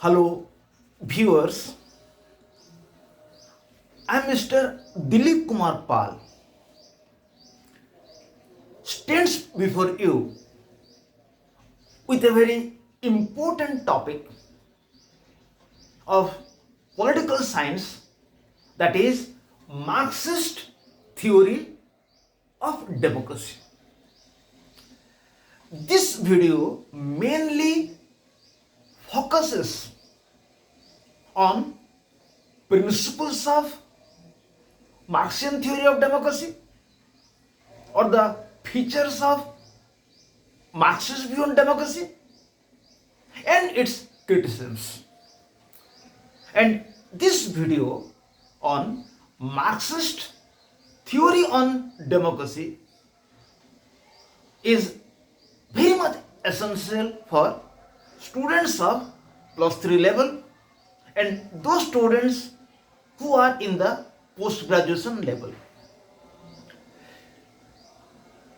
Hello, viewers. I am Mr. Dilip Kumar Pal, stands before you with a very important topic of political science, that is Marxist theory of democracy. This video mainly focuses on principles of Marxian theory of democracy or the features of Marxist view on democracy and its criticisms. And this video on Marxist theory on democracy is very much essential for students of plus 3 level and those students who are in the post graduation level.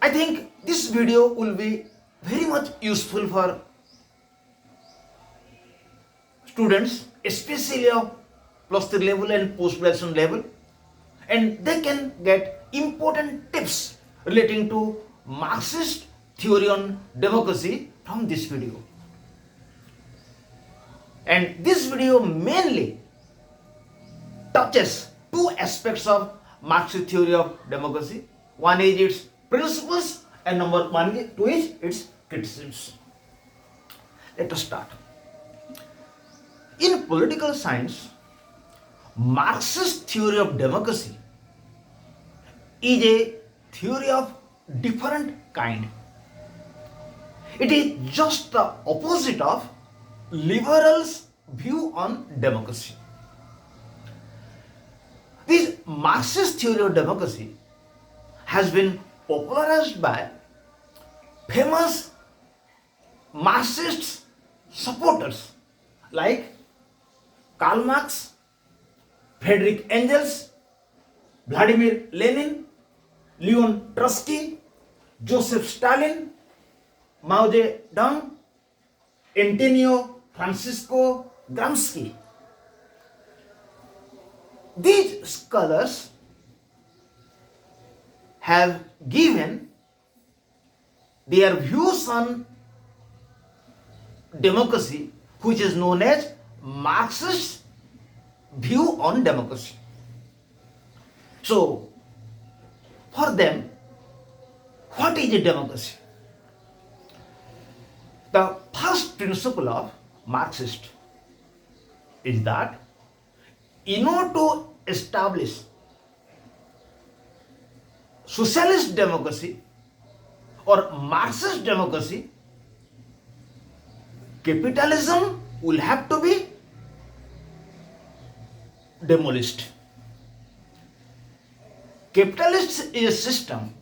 I think this video will be very much useful for students, especially of plus 3 level and post graduation level, and they can get important tips relating to Marxist theory on democracy from this video. And this video mainly touches two aspects of Marxist theory of democracy. One is its principles and number two is its criticisms. Let us start. In political science, Marxist theory of democracy is a theory of different kind. It is just the opposite of liberals' view on democracy. This Marxist theory of democracy has been popularized by famous Marxist supporters like Karl Marx, Friedrich Engels, Vladimir Lenin, Leon Trotsky, Joseph Stalin, Mao Zedong, Antonio Francisco Gramsci. These scholars have given their views on democracy, which is known as Marxist view on democracy. So, for them, what is a democracy? The first principle of Marxist is that in order to establish socialist democracy or Marxist democracy, capitalism will have to be demolished. Capitalist is a system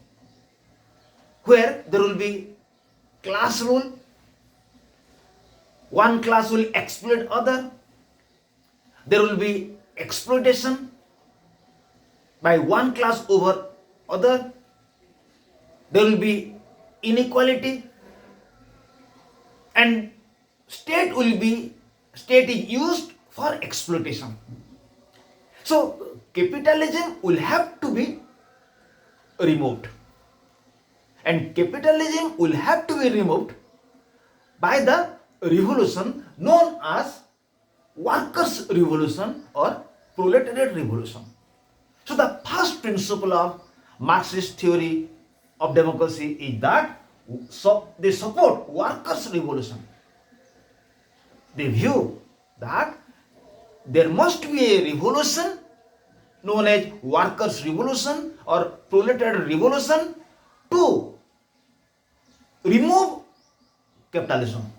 where there will be class rule. One class will exploit other. There will be exploitation by one class over other. There will be inequality, and state is used for exploitation. So capitalism will have to be removed, and capitalism will have to be removed by the revolution known as workers' revolution or proletariat revolution. So the first principle of Marxist theory of democracy is that they support workers' revolution. They view that there must be a revolution known as workers' revolution or proletariat revolution to remove capitalism.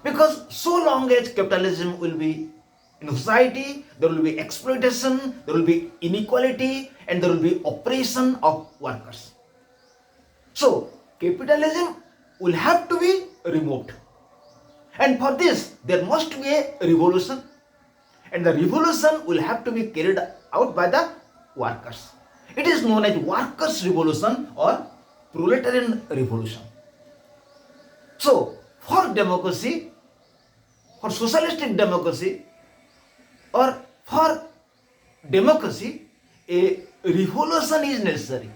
Because so long as capitalism will be in society, there will be exploitation, there will be inequality, and there will be oppression of workers. So, capitalism will have to be removed. And for this, there must be a revolution. And the revolution will have to be carried out by the workers. It is known as workers' revolution or proletarian revolution. So, for democracy, For socialistic democracy or for democracy, a revolution is necessary.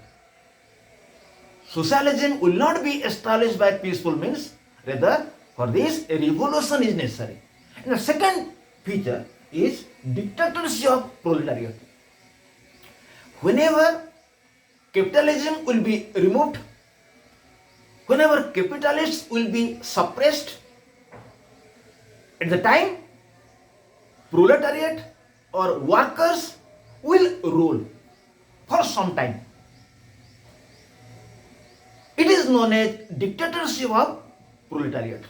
Socialism will not be established by peaceful means, rather, for this, a revolution is necessary. And the second feature is dictatorship of proletariat. Whenever capitalism will be removed, whenever capitalists will be suppressed, at the time proletariat or workers will rule for some time. It is known as dictatorship of proletariat.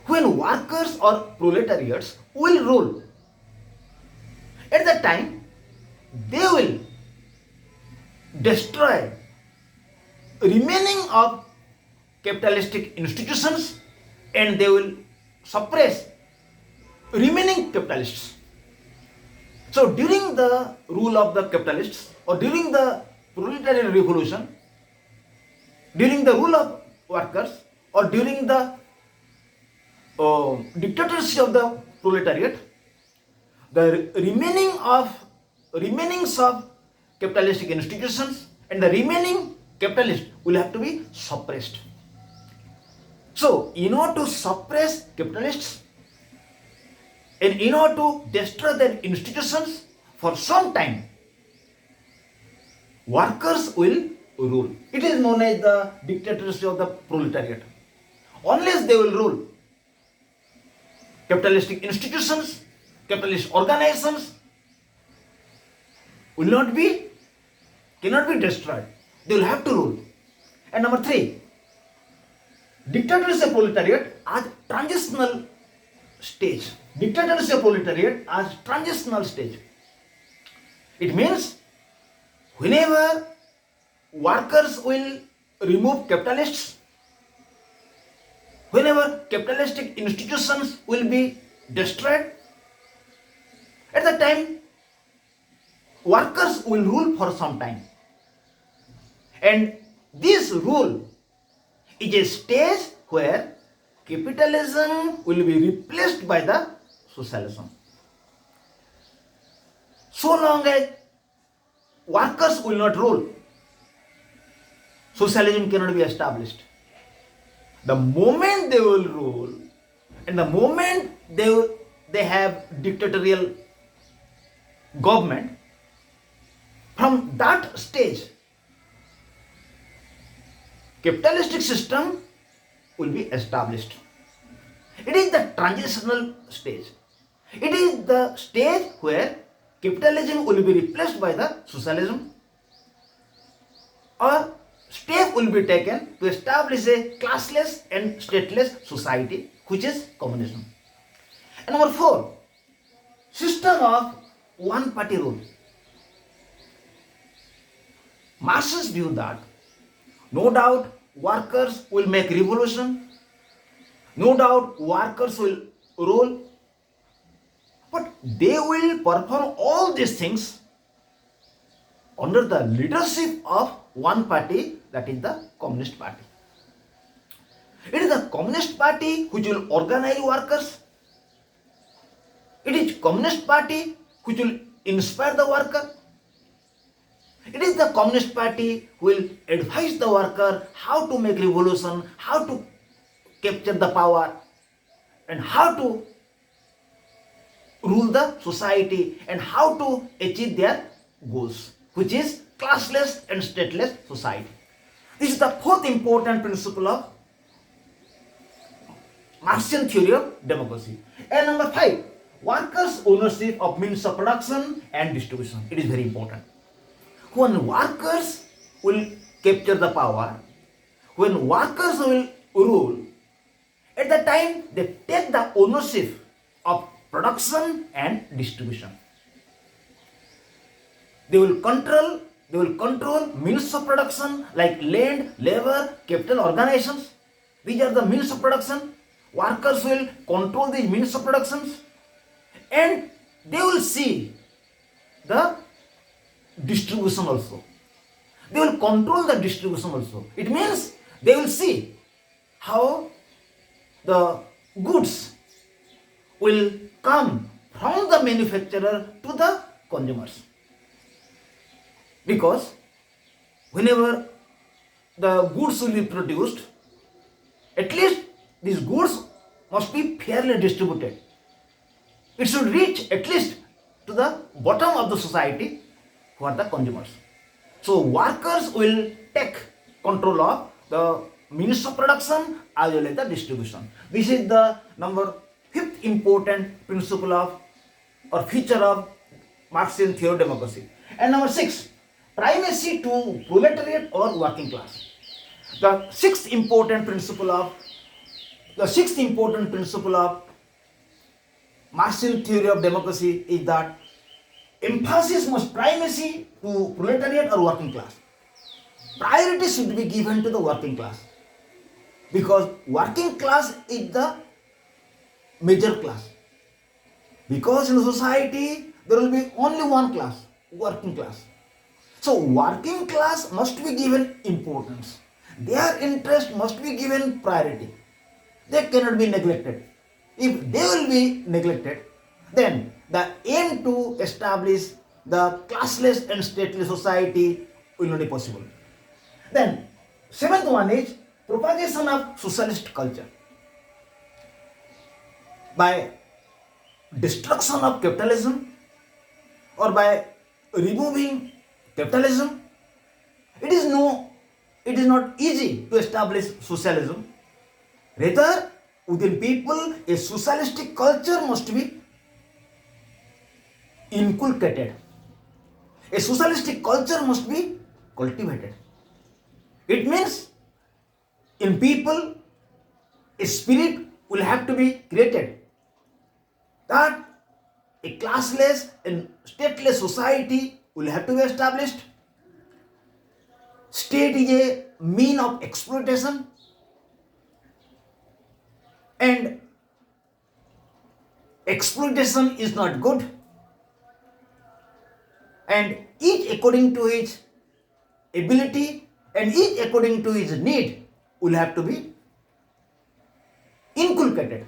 When workers or proletariats will rule, at that time they will destroy remaining of capitalistic institutions and they will suppress remaining capitalists. So during the rule of the capitalists or during the proletarian revolution, during the rule of workers or during the dictatorship of the proletariat, the remainings of capitalistic institutions and the remaining capitalists will have to be suppressed. So, in order to suppress capitalists and in order to destroy their institutions for some time, workers will rule. It is known as the dictatorship of the proletariat. Unless they will rule, capitalistic institutions, capitalist organizations cannot be destroyed. They will have to rule. And number 3, dictatorship of proletariat as transitional stage. Dictatorship of proletariat as transitional stage. It means whenever workers will remove capitalists, whenever capitalistic institutions will be destroyed, at that time workers will rule for some time. And this rule is a stage where capitalism will be replaced by the socialism. So long as workers will not rule, socialism cannot be established. The moment they will rule and the moment they have dictatorial government, from that stage capitalistic system will be established. It is the transitional stage. It is the stage where capitalism will be replaced by the socialism, or step will be taken to establish a classless and stateless society, which is communism. And number 4, system of one party rule. Marxists view that no doubt workers will make revolution, no doubt workers will rule, but they will perform all these things under the leadership of one party, that is the Communist Party. It is the Communist Party which will organize workers. It is Communist Party which will inspire the worker. It is the Communist Party who will advise the worker how to make revolution, how to capture the power, and how to rule the society, and how to achieve their goals, which is classless and stateless society. This is the 4th important principle of Marxian theory of democracy. And number 5, workers' ownership of means of production and distribution. It is very important. When workers will capture the power, when workers will rule, at the time they take the ownership of production and distribution. They will control means of production like land, labor, capital, organizations. These are the means of production. Workers will control these means of productions, and they will see the distribution also. They will control the distribution also. It means they will see how the goods will come from the manufacturer to the consumers. Because whenever the goods will be produced, at least these goods must be fairly distributed. It should reach at least to the bottom of the society, who are the consumers. So workers will take control of the means of production as well as the distribution. This is the number fifth important principle of or feature of Marxian theory of democracy. And number six, primacy to proletariat or working class. The sixth important principle of Marxian theory of democracy is that emphasis must primacy to proletariat or working class. Priority should be given to the working class, because working class is the major class. Because in society there will be only one class, working class. So working class must be given importance. Their interest must be given priority. They cannot be neglected. If they will be neglected, then the aim to establish the classless and stateless society will not be possible. Then, seventh one is propagation of socialist culture. By destruction of capitalism or by removing capitalism, it is not easy to establish socialism. Rather, within people, a socialistic culture must be inculcated. A socialistic culture must be cultivated. It means in people, a spirit will have to be created that a classless and stateless society will have to be established. State is a mean of exploitation, and exploitation is not good, and each according to its ability and each according to its need will have to be inculcated.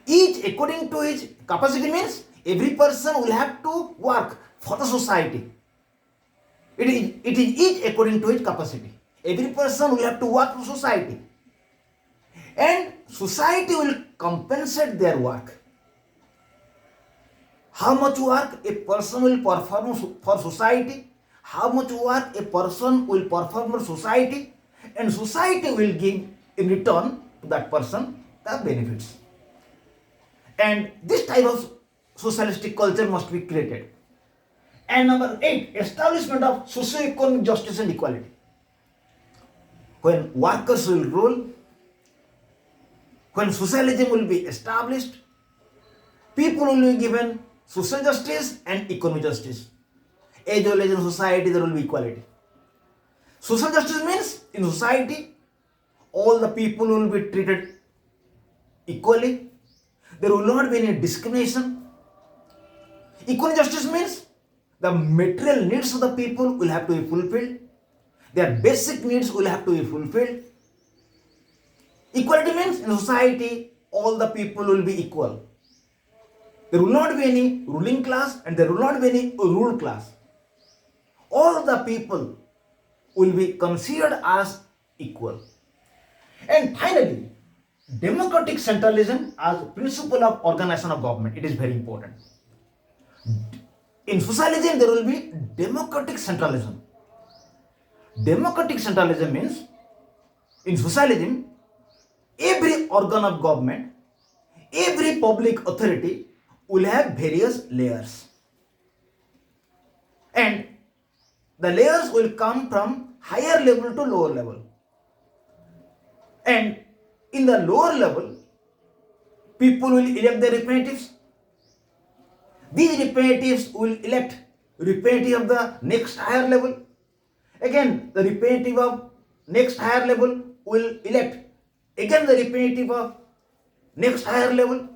Each according to its capacity means every person will have to work for the society. It is each according to its capacity. Every person will have to work for society, and society will compensate their work. How much work a person will perform for society, how much work a person will perform for society, and society will give in return to that person the benefits. And this type of socialistic culture must be created. And number 8, establishment of socio-economic justice and equality. When workers will rule, when socialism will be established, people will be given social justice and economic justice. As well as in society there will be equality. Social justice means in society all the people will be treated equally. There will not be any discrimination. Economic justice means the material needs of the people will have to be fulfilled. Their basic needs will have to be fulfilled. Equality means in society all the people will be equal. There will not be any ruling class and there will not be any ruled class. All the people will be considered as equal. And finally, democratic centralism as principle of organization of government. It is very important. In socialism, there will be democratic centralism. Democratic centralism means in socialism, every organ of government, every public authority will have various layers. And the layers will come from higher level to lower level. And in the lower level, people will elect their representatives. These representatives will elect representative of the next higher level. Again, the representative of next higher level will elect again the representative of next higher level.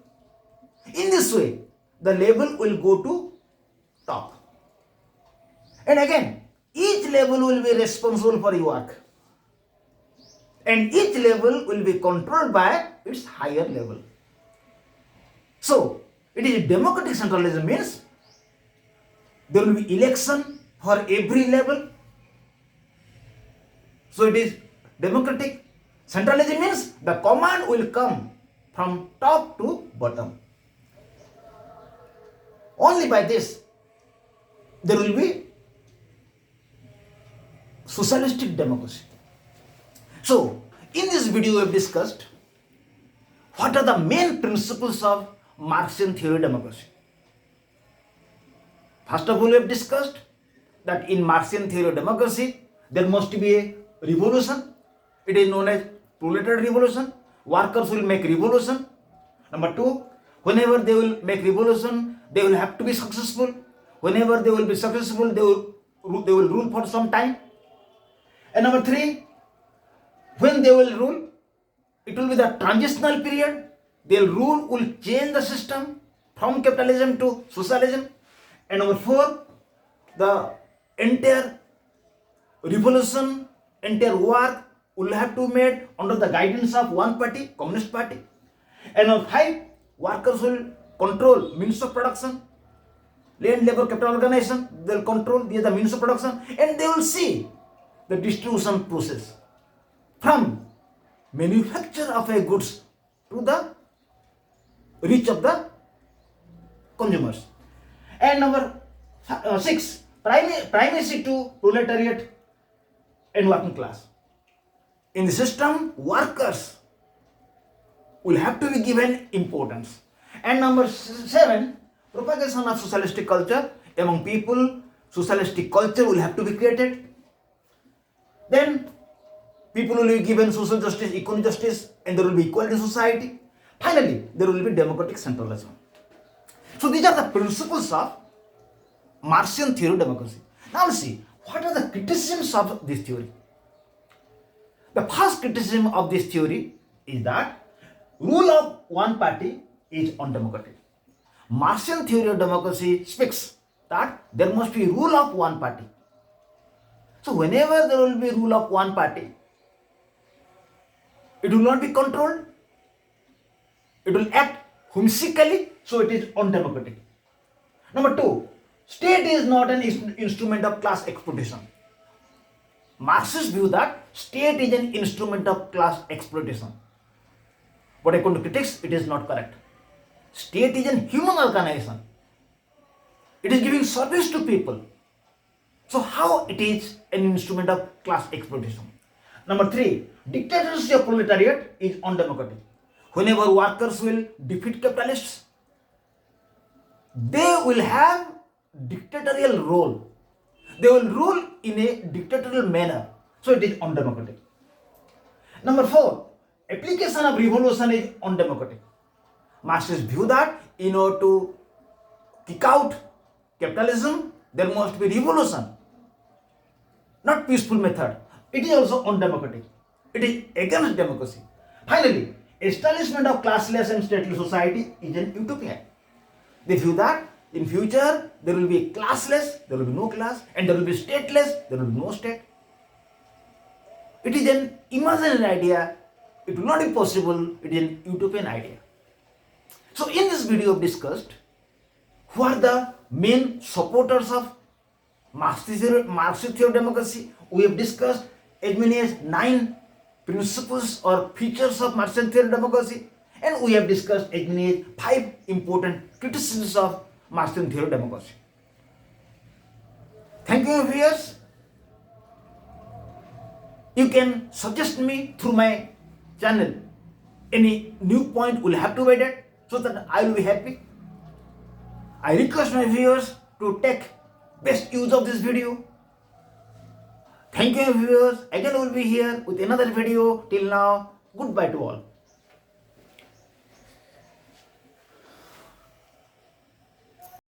In this way, the level will go to top. And again, each level will be responsible for your work. And each level will be controlled by its higher level. So, it is democratic centralism means there will be election for every level. So, it is democratic. Centralism means the command will come from top to bottom. Only by this there will be socialistic democracy. So, in this video we have discussed what are the main principles of Marxian theory of democracy. First of all, we have discussed that in Marxian theory of democracy there must be a revolution. It is known as proletariat revolution. Workers will make revolution. Number two, whenever they will make revolution, they will have to be successful. Whenever they will be successful, they will rule for some time. And number three, when they will rule, it will be the transitional period. Their rule will change the system from capitalism to socialism. And number four, the entire revolution, entire work will have to be made under the guidance of one party, Communist Party. And number five, workers will control means of production. Land, labor, capital organization, they will control the means of production, and they will see the distribution process from manufacture of a goods to the reach of the consumers. And number six, primacy to proletariat and working class. In the system, workers will have to be given importance. And number seven, propagation of socialistic culture among people. Socialistic culture will have to be created. Then people will be given social justice, economic justice, and there will be equality in society. Finally, there will be democratic centralism. So these are the principles of Marxian theory of democracy. Now let's see, what are the criticisms of this theory? The first criticism of this theory is that rule of one party is undemocratic. Marxian theory of democracy speaks that there must be rule of one party. So whenever there will be rule of one party, it will not be controlled. It will act whimsically, so it is undemocratic. Number two, state is not an instrument of class exploitation. Marxists view that state is an instrument of class exploitation. But according to critics, it is not correct. State is a human organization. It is giving service to people. So how it is an instrument of class exploitation? Number three, dictatorship of proletariat is undemocratic. Whenever workers will defeat capitalists, they will have dictatorial role. They will rule in a dictatorial manner. So it is undemocratic. Number four, application of revolution is undemocratic. Marxists view that in order to kick out capitalism, there must be revolution, not peaceful method. It is also undemocratic. It is against democracy. Finally, establishment of classless and stateless society is an utopia. They view that in future there will be classless, there will be no class, and there will be stateless, there will be no state. It is an imaginary idea. It will not be possible. It is an utopian idea. So in this video we discussed who are the main supporters of Marxist theory of democracy. We have discussed as many as 9 principles or features of Marxian theory of democracy, and we have discussed as many as 5 important criticisms of Marxian theory of democracy. Thank you, viewers. You can suggest me through my channel. Any new point will have to be added so that I will be happy. I request my viewers to take best use of this video. Thank you, viewers. Again, we will be here with another video. Till now, goodbye to all.